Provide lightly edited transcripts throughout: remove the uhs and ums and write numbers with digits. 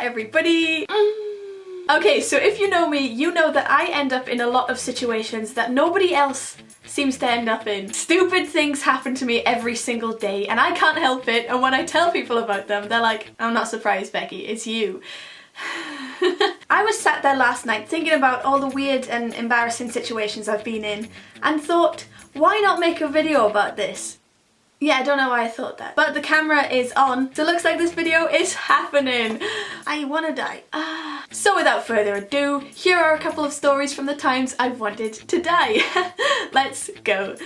everybody. Okay, so if you know me, you know that I end up in a lot of situations that nobody else seems to end up in. Stupid things happen to me every single day and I can't help it, and when I tell people about them, they're like, I'm not surprised, Becky, it's you. I was sat there last night thinking about all the weird and embarrassing situations I've been in and thought, why not make a video about this? Yeah, I don't know why I thought that. But the camera is on, so it looks like this video is happening. I wanna die. So without further ado, here are a couple of stories from the times I've wanted to die. Let's go.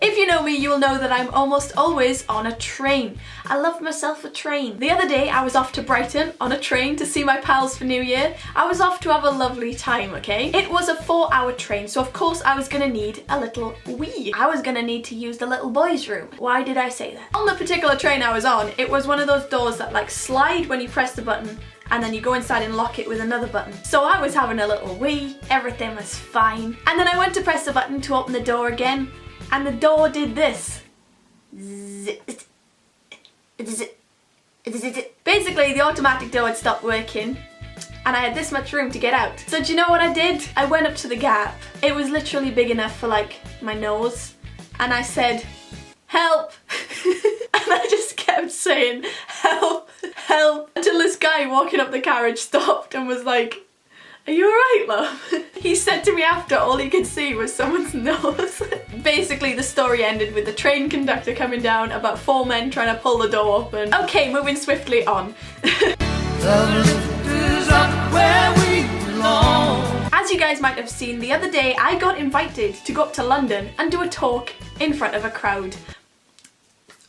If you know me, you will know that I'm almost always on a train. I love myself a train. The other day I was off to Brighton on a train to see my pals for New Year. I was off to have a lovely time, okay? It was a 4-hour train, so of course I was gonna need a little wee. I was gonna need to use the little boys' room. Why did I say that? On the particular train I was on, it was one of those doors that like slide when you press the button and then you go inside and lock it with another button. So I was having a little wee, everything was fine. And then I went to press the button to open the door again, and the door did this. Basically, the automatic door had stopped working and I had this much room to get out. So do you know what I did? I went up to the gap. It was literally big enough for like my nose, and I said, help. And I just kept saying, help, help, until this guy walking up the carriage stopped and was like, are you alright, love? He said to me after all he could see was someone's nose. Basically, the story ended with the train conductor coming down, about 4 men trying to pull the door open. Okay, moving swiftly on. As you guys might have seen, the other day I got invited to go up to London and do a talk in front of a crowd.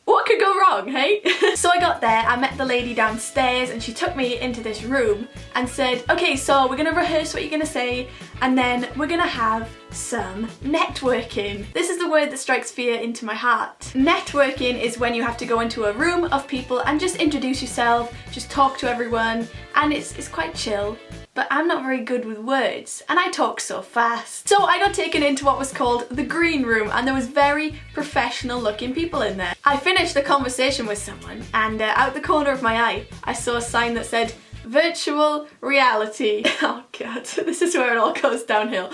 What could go wrong, hey? So I got there, I met the lady downstairs and she took me into this room and said, okay, so we're gonna rehearse what you're gonna say and then we're gonna have some networking. This is the word that strikes fear into my heart. Networking is when you have to go into a room of people and just introduce yourself, just talk to everyone, and it's quite chill. But I'm not very good with words and I talk so fast. So I got taken into what was called the green room and there was very professional looking people in there. I finished the conversation with someone and out the corner of my eye I saw a sign that said virtual reality. Oh god, this is where it all goes downhill.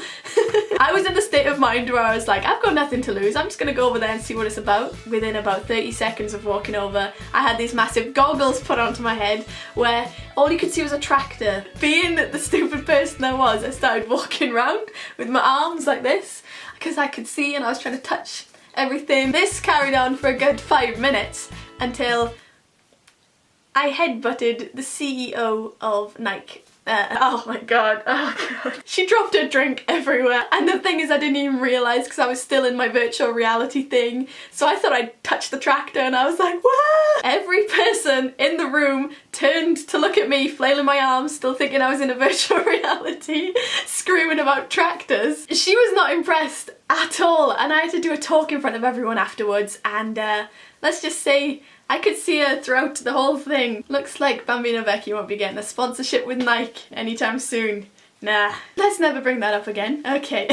I was in the state of mind where I was like, I've got nothing to lose, I'm just gonna go over there and see what it's about. Within about 30 seconds of walking over, I had these massive goggles put onto my head where all you could see was a tractor. Being the stupid person I was, I started walking around with my arms like this because I could see and I was trying to touch everything. This carried on for a good 5 minutes until I headbutted the CEO of Nike. Oh my god, oh god. She dropped her drink everywhere. And the thing is I didn't even realise because I was still in my virtual reality thing. So I thought I'd touched the tractor and I was like, what? Every person in the room turned to look at me, flailing my arms, still thinking I was in a virtual reality, screaming about tractors. She was not impressed at all and I had to do a talk in front of everyone afterwards and let's just say I could see her throughout the whole thing. Looks like BambinoBecky won't be getting a sponsorship with Nike anytime soon. Nah, let's never bring that up again. Okay.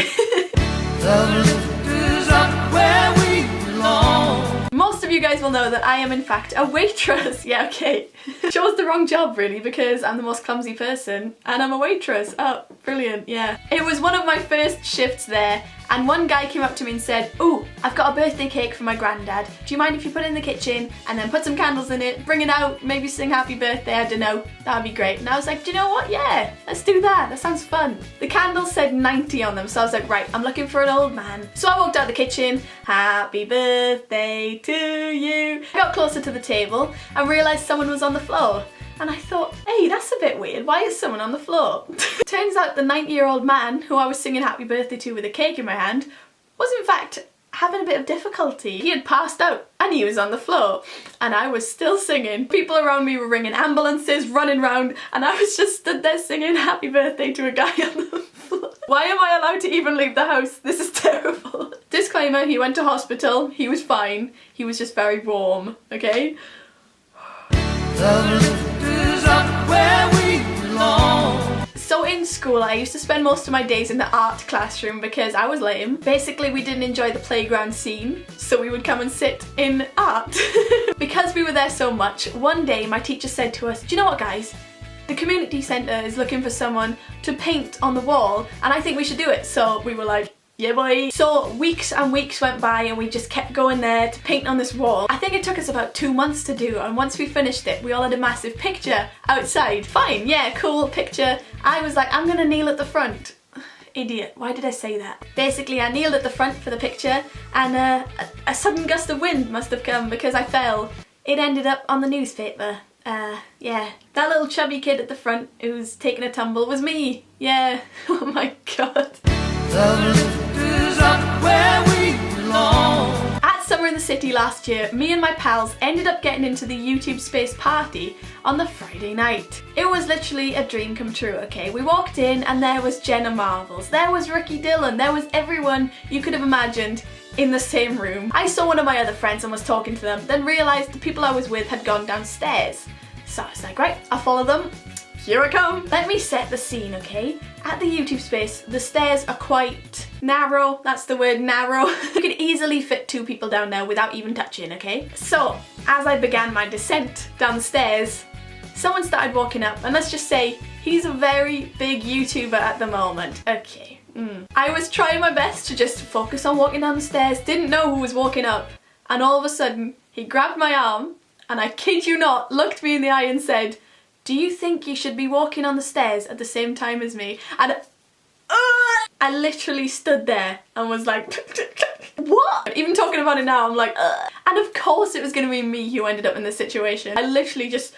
Most of you guys will know that I am in fact a waitress. Yeah, okay. Chose the wrong job really because I'm the most clumsy person and I'm a waitress. Oh, brilliant, yeah. It was one of my first shifts there and one guy came up to me and said, ooh, I've got a birthday cake for my granddad. Do you mind if you put it in the kitchen and then put some candles in it, bring it out, maybe sing happy birthday, I don't know. That'd be great. And I was like, do you know what? Yeah, let's do that. That sounds fun. The candles said 90 on them, so I was like, right, I'm looking for an old man. So I walked out the kitchen, happy birthday to you. I got closer to the table and realised someone was on the floor. And I thought, hey, that's a bit weird. Why is someone on the floor? Turns out the 90-year-old man who I was singing happy birthday to with a cake in my hand was in fact having a bit of difficulty. He had passed out and he was on the floor and I was still singing. People around me were ringing ambulances, running round, and I was just stood there singing happy birthday to a guy on the floor. Why am I allowed to even leave the house? This is terrible. Disclaimer, he went to hospital. He was fine. He was just very warm, okay? So in school school, I used to spend most of my days in the art classroom because I was lame. Basically, we didn't enjoy the playground scene, so we would come and sit in art. Because we were there so much, one day my teacher said to us, "Do you know what, guys? The community centre is looking for someone to paint on the wall, and I think we should do it." So we were like, yeah boy. So weeks and weeks went by and we just kept going there to paint on this wall. I think it took us about 2 months to do, and once we finished it, we all had a massive picture outside. Fine, yeah, cool picture. I was like, I'm gonna kneel at the front. Idiot, why did I say that? Basically, I kneeled at the front for the picture, and a sudden gust of wind must have come because I fell. It ended up on the newspaper. Yeah. That little chubby kid at the front who's taking a tumble was me. Yeah. Oh my god. At Summer in the City last year, me and my pals ended up getting into the YouTube Space party on the Friday night. It was literally a dream come true, okay? We walked in and there was Jenna Marbles, there was Ricky Dillon, there was everyone you could have imagined in the same room. I saw one of my other friends and was talking to them, then realised the people I was with had gone downstairs. So I was like, right, I'll follow them. Here I come. Let me set the scene, okay? At the YouTube Space, the stairs are quite narrow. That's the word, narrow. You could easily fit 2 people down there without even touching, okay? So, as I began my descent down the stairs, someone started walking up, and let's just say, he's a very big YouTuber at the moment. Okay. I was trying my best to just focus on walking down the stairs, didn't know who was walking up, and all of a sudden, he grabbed my arm, and I kid you not, looked me in the eye and said, "Do you think you should be walking on the stairs at the same time as me?" And I literally stood there and was like, what? Even talking about it now, I'm like, ugh. And of course it was going to be me who ended up in this situation. I literally just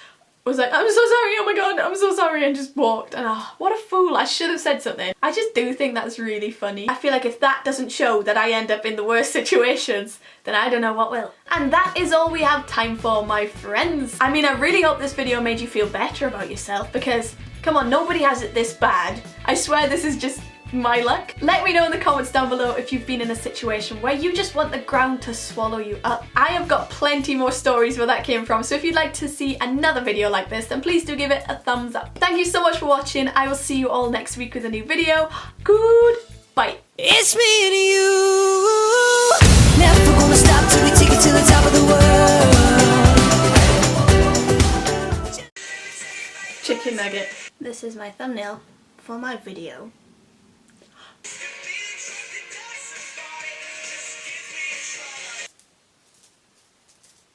was like, "I'm so sorry, oh my god, I'm so sorry," and just walked. And what a fool, I should have said something. I just do think that's really funny. I feel like if that doesn't show that I end up in the worst situations, then I don't know what will. And that is all we have time for, my friends. I mean, I really hope this video made you feel better about yourself because, come on, nobody has it this bad. I swear this is just my luck. Let me know in the comments down below if you've been in a situation where you just want the ground to swallow you up. I have got plenty more stories where that came from, so if you'd like to see another video like this, then please do give it a thumbs up. Thank you so much for watching. I will see you all next week with a new video. Goodbye. It's me and you. Never gonna stop till we take it to the top of the world. Chicken nugget. This is my thumbnail for my video.